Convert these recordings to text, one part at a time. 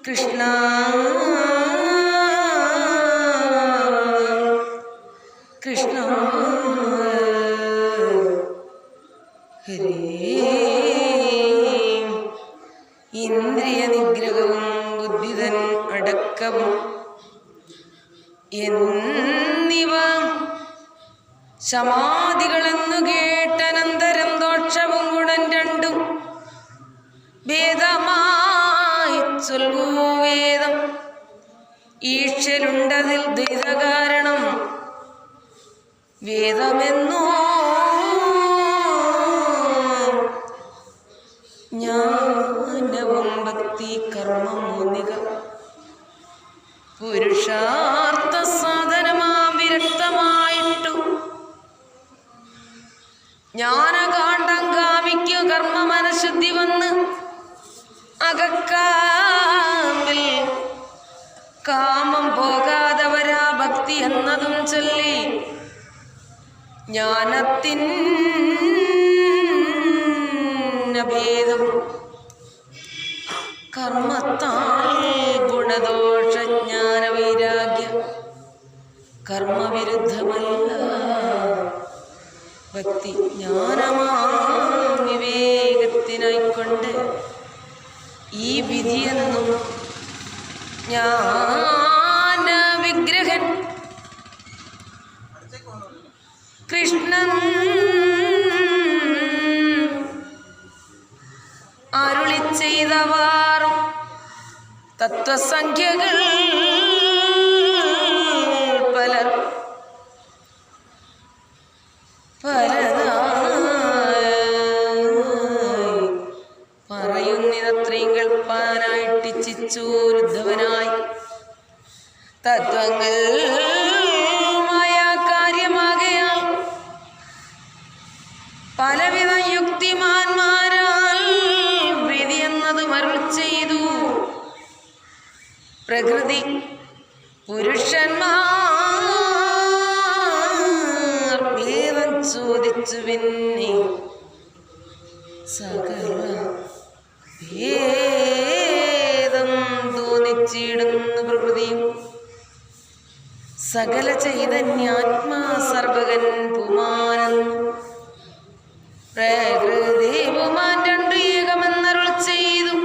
കൃഷ്ണ കൃഷ്ണ ഹരേ. ഇന്ദ്രിയ നിഗ്രഹവും ബുദ്ധിതൻ അടക്കവും എന്നിവ സമാധികളെന്നു കേട്ടനന്തരം ദോഷവും ഗുണം രണ്ടും ഭേദമായി ചൊല്ലൂ വേദം. ഈശ്വരുണ്ടതിൽ ദ്വൈതകാരണം വേദമെന്നോ ജ്ഞാനവും ഭക്തി കർമ്മം മൂന്നിക പുരുഷാർത്ഥ സാധനമാം വിരക്തമായിട്ടു ജ്ഞാനകാണ്ഡം കാമിക്കു കർമ്മ മനഃശുദ്ധി വന്ന് അകക്കാമ്പിൽ കാമം പോകാതെ വരാ ഭക്തി എന്നതും ചൊല്ലി ജ്ഞാനത്തിൻ കർമ്മത്താൽ ഗുണദോഷ ജ്ഞാന വൈരാഗ്യ കർമ്മവിരുദ്ധമല്ല ഭക്തി ജ്ഞാനമാ വിവേകത്തിനായിക്കൊണ്ട് ഈ വിധിയെന്നും ജ്ഞാന വിഗ്രഹൻ കൃഷ്ണൻ അരുളി ചെയ്തവാറും തത്വസംഖ്യകൾ പലർ പറയുന്നിതത്രയും കേൾപ്പാനായിട്ടിച്ചുരുദ്ധവനായി തത്വങ്ങൾ കാര്യമാകയാൽ പലവിധ യുക്തിമാന്മാരാൽ വിധി എന്നത് അരുൾ ചെയ്തു. പ്രകൃതി പുരുഷന്മാർ വേദം ചോദിച്ചു പിന്നെ സകല ഭേദം തോന്നിച്ചിടുന്നു പ്രകൃതിയും സകല ചൈതന്യാത്മാ സർവകൻ പുമാനെന്നു പ്രകൃതി പുമാൻ രണ്ടു ഏകമെന്നരുൾ ചെയ്തു.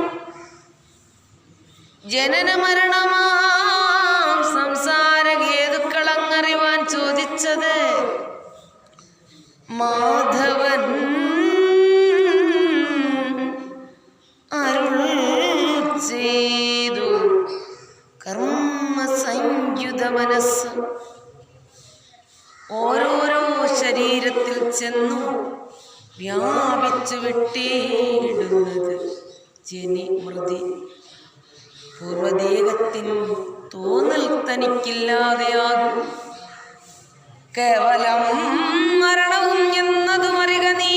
ജനന മരണമാം സംസാര ഹേതുക്കളങ്ങറിവാൻ ചോദിച്ചത് മാധവൻ അരുൾ ചെയ്തു. കർമ്മ സംയുത മനസ്സ് ഓരോരോ ശരീരത്തിൽ ചെന്നു വ്യാപിച്ചു വിട്ടിടുന്നത് ജനി മൃതി പൂർവദേഹത്തിൻ തോന്നൽ തനിക്കില്ലാതെയാകും. കേവലം മരണവും എന്നതും അറിക നീ.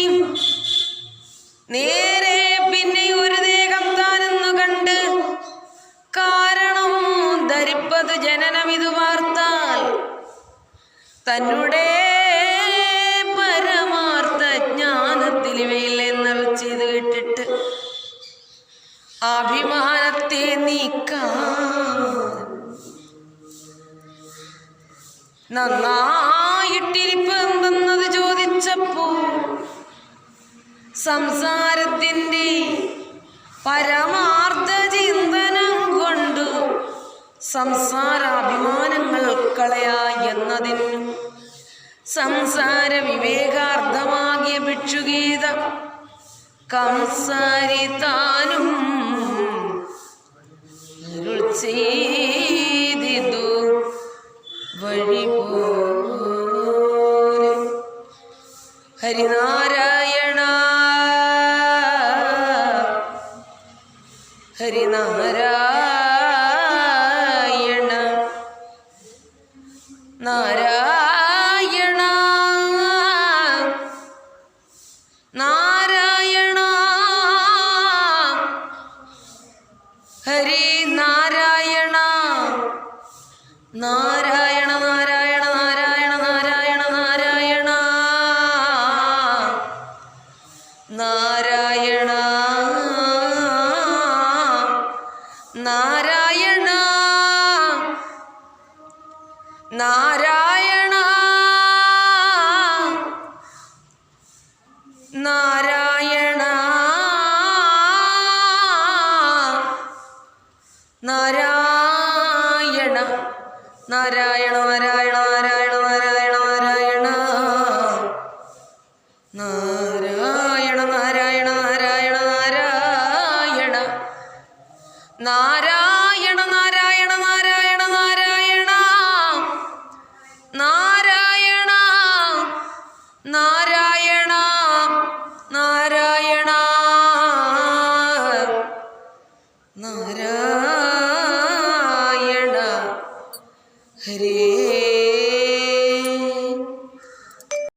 നേരെ പിന്നെ ഒരു ദേഹം താനെന്നു കണ്ട് കാരണവും ധരിപ്പത് ജനനമിതു വാർത്താൽ തന്നെ പരമാർത്ഥ ജ്ഞാനത്തിൽ ഇവയിൽ എന്നൽ ചെയ്ത് കേട്ടിട്ട് അഭിമാനത്തെ നീക്കാൻ നന്നായിട്ടിരിപ്പ് എന്തെന്നത് ചോദിച്ചപ്പോൾ സംസാരത്തിൻ്റെ പരമാർത്ഥ ചിന്തനം കൊണ്ട് സംസാരാഭിമാനങ്ങൾ കളയാ എന്നതിനും സംസാര വിവേകാർത്ഥമാകിയ ഭിക്ഷുഗീത കംസാരി താനും അരുൾ ചെയ്തിതു വഴി പോലെ. ഹരിനാരായണ ഹരിനാരായണ നാരായണ നാരായണ ഹരി നാരായണ നാരായണ നാരായണ നാരായണ നാരായണ നാരായണ നാരായണ നാരായണ നാരായണ നാരായണ നാരായണ നാരായണ നാരായണ നാരായണ നാരായണ നാരായണ നാരായണ നാരായണ നാരായണ നാരായണ നാരായണ നാരായണ നാരായണ നാരായണ നാരായണ നാരായണ